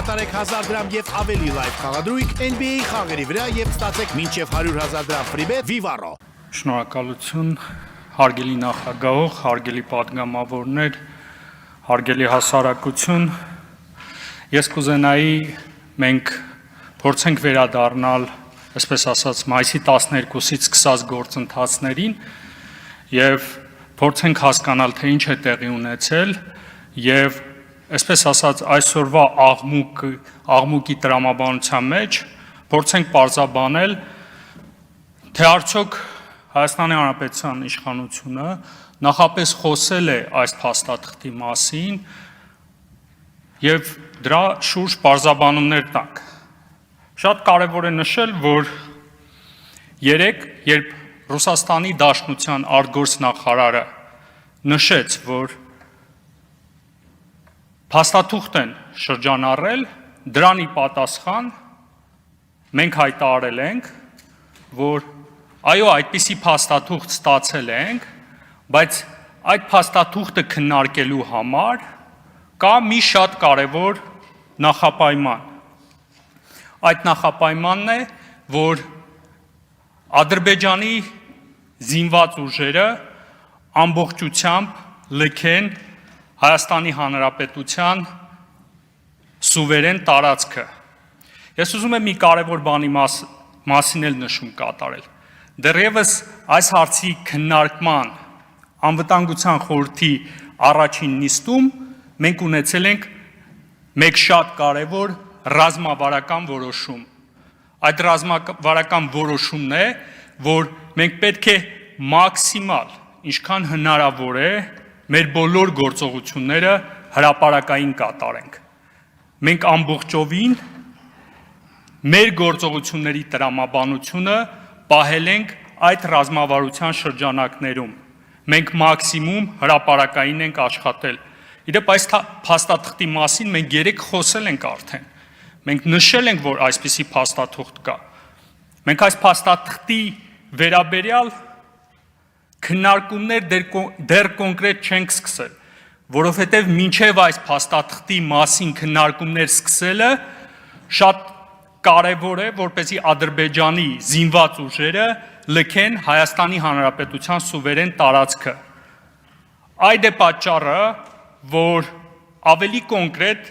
կատարեք 1000 դրամ եւ ավելի լայվ խաղադրույք NBA խաղերի վրա եւ ստացեք մինչեւ 100,000 դրամ ֆրիբեթ Vivaro։ Շնորհակալություն, հարգելի նախագահող, հարգելի պատգամավորներ, հարգելի հասարակություն։ Ես կուզենայի մենք փորձենք վերադառնալ, այսպես ասած, մայիսի 12-ից սկսած գործընթացներին եւ փորձենք հասկանալ, թե ինչ է տեղի ունեցել եւ այսպես ասած այսօրվա աղմուկի տրամաբանության մեջ փորձենք պարզաբանել, թե արդյոք Հայաստանի Հանրապետության իշխանությունը նախապես խոսել է այս փաստաթղթի մասին եւ դրա շուրջ պարզաբանումներ տանք։ Շատ կարևոր է նշել, որ երեկ, երբ Ռուսաստանի Դաշնության արտգործնախարարը նշեց, որ փաստաթուղթ են շրջանառել, դրանի պատասխան մենք հայտարարել ենք, որ այո, այդպիսի փաստաթուղթ ստացել ենք, բայց այդ փաստաթուղթը քննարկելու համար կա մի շատ կարևոր նախապայման։ Այդ նախապայմանն է, որ Ադրբեջանի զինված ուժերը ամբողջությամբ լքեն Հայաստանի Հանրապետության սուվերեն տարածքը։ Ես ուզում եմ մի կարևոր բանի մասին էլ նշում կատարել։ Դեռևս այս հարցի քննարկման անվտանգության խորհրդի առաջին նիստում մենք ունեցել ենք մեկ շատ կարևոր ռազմավարական որոշում։ Այդ ռազմավարական որոշումն է, որ մենք պետք է մաքսիմալ, ինչքան հնարավոր է, մեր բոլոր գործողությունները հրապարակային կատարենք։ Մենք ամբողջովին մեր գործողությունների տրամաբանությունը պահել ենք այդ ռազմավարության շրջանակներում։ Մենք մաքսիմում հրապարակային ենք աշխատել։ Իդեպ այս փաստաթղթի մասին մենք երեք խոսել ենք արդեն։ Մենք նշել ենք, որ այսպիսի փաստաթուղթ կա։ Մենք այս փաստաթղթի վերաբերյալ քննարկումներ դեռ կոնկրետ չենք սկսել, որովհետև մինչև այս փաստաթղթի մասին քննարկումներ սկսելը շատ կարևոր է, որպեսզի Ադրբեջանի զինված ուժերը լքեն Հայաստանի Հանրապետության սուվերեն տարածքը։ Այդ է պատճառը, որ ավելի կոնկրետ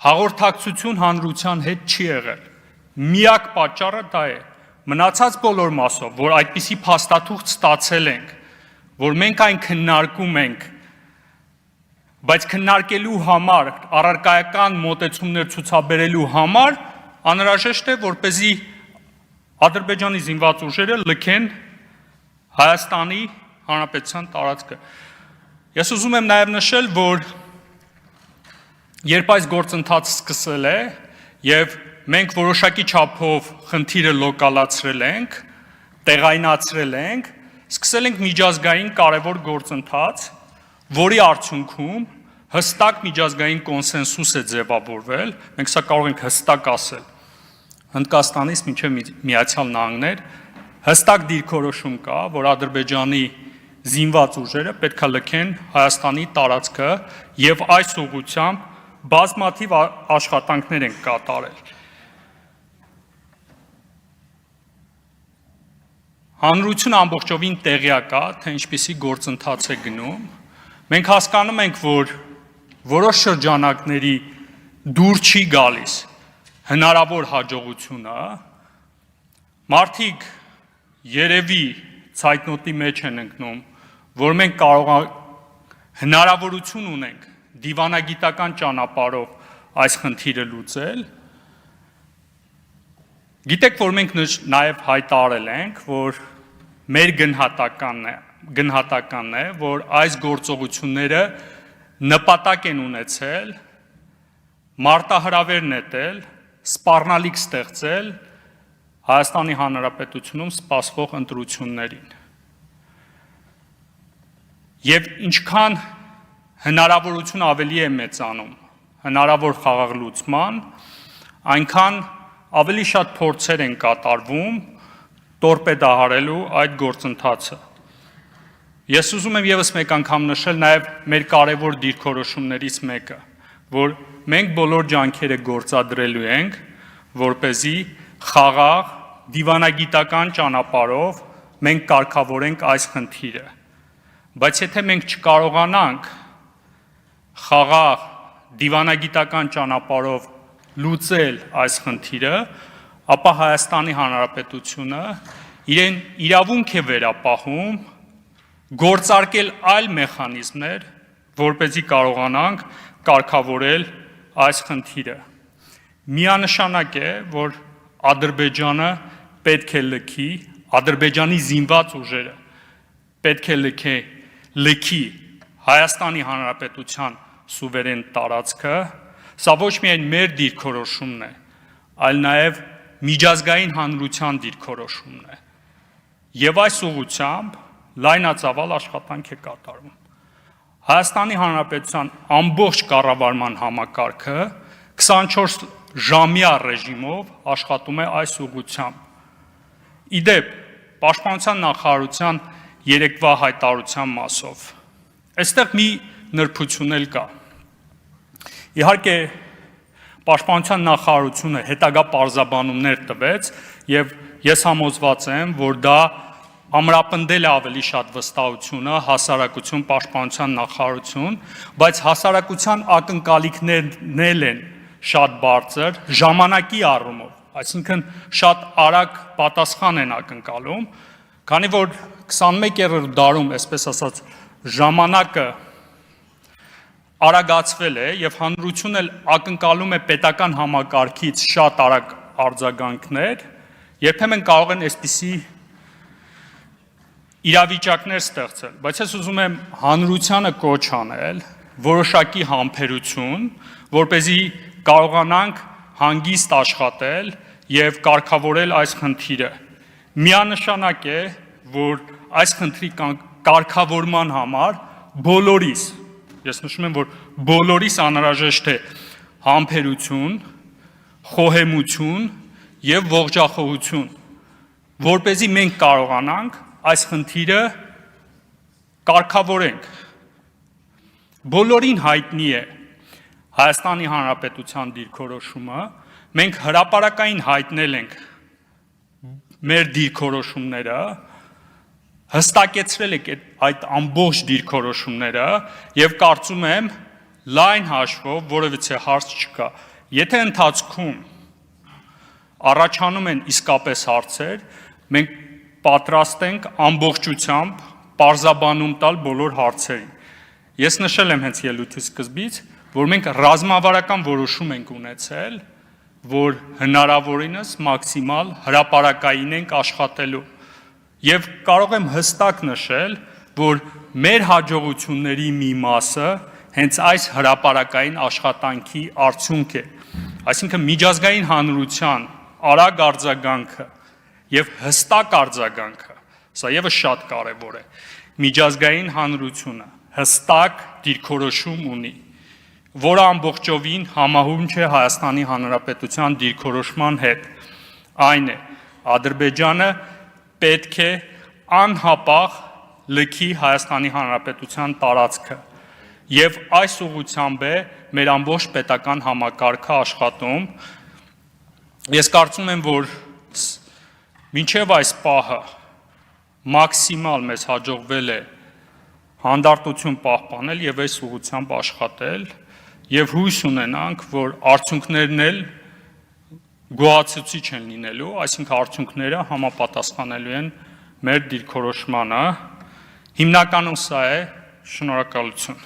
հաղորդակցություն հանրության հետ չի եղել։ Միակ պատճառը դա է։ Մնացած բոլոր մասով, որ այդպիսի փաստաթուղթ ստացել ենք, որ մենք այն քննարկում ենք, բայց քննարկելու համար, առարկայական մոտեցումներ ցուցաբերելու համար անհրաժեշտ է, որպեսզի Ադրբեջանի զինված ուժերը լքեն Հայաստանի Հանրապետության տարածքը։ Ես ուզում եմ նաև նշել, որ երբ այս գործընթացը սկսել է եւ մենք որոշակի չափով խնդիրը լոկալացրել ենք, տեղայնացրել ենք, սկսել ենք միջազգային կարևոր գործընթաց, որի արդյունքում հստակ միջազգային կոնսենսուս է ձևավորվել, մենք սա կարող ենք հստակ ասել, Հնդկաստանից մինչև Միացյալ Նահանգներ հստակ դիրքորոշում կա, որ Ադրբեջանի զինված ուժերը պետք է լքեն Հայաստանի տարածքը եւ այս ուղղությամբ բազմաթիվ աշխատանքներ են կատարել։ Հանրությունը ամբողջովին տեղյակ է, թե ինչպիսի գործընթաց է գնում։ Մենք հասկանում ենք, որ որոշ շրջանակների դուր չի գալիս հնարավոր հաջողությունը, մարդիկ երևի ցայտնոտի մեջ են ընկնում, որ մենք հնարավորություն ունենք դիվանագիտական ճանապարհով այս խնդիրը լուծել։ Գիտեք, որ մենք նաև հայտարարել ենք, որ մեր գնահատականն է, որ այս գործողությունները նպատակ են ունեցել մարտահրավեր նետել, սպառնալիք ստեղծել Հայաստանի Հանրապետությունում սպասվող ընտրություններին։ Եվ ինչքան հնարավորություն ավելի է մեծանում հնարավոր խաղաղ լուծման, այնքան ավելի շատ փորձեր են կատարվում տորպեդահարելու այդ գործընթացը։ Ես ուզում եմ եւս մեկ անգամ նշել նաև մեր կարևոր դիրքորոշումներից մեկը, որ մենք բոլոր ջանքերը գործադրելու ենք, որպեսզի խաղաղ դիվանագիտական ճանապարհով մենք կարգավորենք այս խնդիրը։ Բայց եթե մենք չկարողանանք խաղաղ դիվանագիտական ճանապարհով լուծել այս խնդիրը, ապա Հայաստանի Հանրապետությունը իրեն իրավունք է վերապահում գործարկել այլ մեխանիզմներ, որպեսզի կարողանանք կարգավորել այս խնդիրը։ Միանշանակ է, որ Ադրբեջանը պետք է լքի, Ադրբեջանի զինված ուժերը պետք է լքի Հայաստանի Հանրապետության սուվերեն տարածքը, սա ոչ միայն մեր դիրքորոշումն է, այլ նաև միջազգային հանրության դիրքորոշումն է։ Եվ այս ուղղությամբ լայնածավալ աշխատանք է կատարվում։ Հայաստանի Հանրապետության ամբողջ կառավարման համակարգը 24 ժամյա ռեժիմով աշխատում է այս ուղղությամբ։ Իդեպ, Պաշտպանության նախարարության երեկվա հայտարարության մասով, այստեղ մի նրբություն էլ կա։ Իհարկե, Պաշտպանության նախարարությունը հետագա պարզաբանումներ տվեց եւ ես համոզված եմ, որ դա ամրապնդել է ավելի շատ վստահությունը, հասարակություն, Պաշտպանության նախարարություն, բայց հասարակության ակնկալիքներն են շատ բարձր ժամանակի առումով, այսինքն շատ արագ պատասխան են ակնկալում, քանի որ 21-րդ դարում, այսպես ասած, ժամանակը արագացվել է եւ հանրությունն էլ ակնկալում է պետական համակարգից շատ արագ արձագանքներ, երբեմն կարող են այսպիսի իրավիճակներ ստեղծել, բայց ես ուզում եմ հանրությանը կոչ անել որոշակի համբերություն, որպեսզի կարողանանք հանգիստ աշխատել եւ կարգավորել այս խնդիրը։ Միանշանակ է, որ այս խնդրի կարգավորման համար բոլորիս, ես նշում եմ, որ բոլորիս անհրաժեշտ է համբերություն, խոհեմություն եւ ողջախոհություն, որպեսզի մենք կարողանանք այս խնդիրը կարգավորենք։ Բոլորին հայտնի է Հայաստանի Հանրապետության դիրքորոշումը, մենք հրապարակային հայտնել ենք մեր դիրքորոշումները, հստակեցրել ենք այդ ամբողջ դիրքորոշումները եւ կարծում եմ լայն հաշվով որևիցե հարց չկա։ Եթե ընթացքում առաջանում են իսկապես հարցեր, մենք պատրաստ ենք ամբողջությամբ պարզաբանում տալ բոլոր հարցերին։ Ես նշել եմ հենց ելույթի սկզբից, որ մենք ռազմավարական որոշում ենք ունեցել, որ հնարավորինս մաքսիմալ հրապարակային ենք աշխատելու։ Եվ կարող եմ հստակ նշել, որ մեր հաջողությունների մի մասը հենց այս հրապարակային աշխատանքի արդյունք է։ Այսինքն միջազգային հանրության արագ արձագանքը եւ հստակ արձագանքը, սա եւս շատ կարեւոր է։ Միջազգային հանրությունը հստակ դիրքորոշում ունի, որը ամբողջովին համահունչ է Հայաստանի Հանրապետության դիրքորոշման հետ։ Այն է, Ադրբեջանը պետք է անհապաղ լքի Հայաստանի Հանրապետության տարածքը եւ այս ուղղությամբ է մեր ամբողջ պետական համակարգը աշխատում։ Ես կարծում եմ, որ մինչև այս պահը մաքսիմալ մեզ հաջողվել է հանդարտություն պահպանել եւ այս ուղղությամբ աշխատել եւ հույս ունենանք, որ արդյունքներն էլ գոհացուցիչ են լինելու, այսինքն արդյունքները համապատասխանելու են մեր դիրքորոշմանը։ Հիմնականում սա է, շնորհակալություն։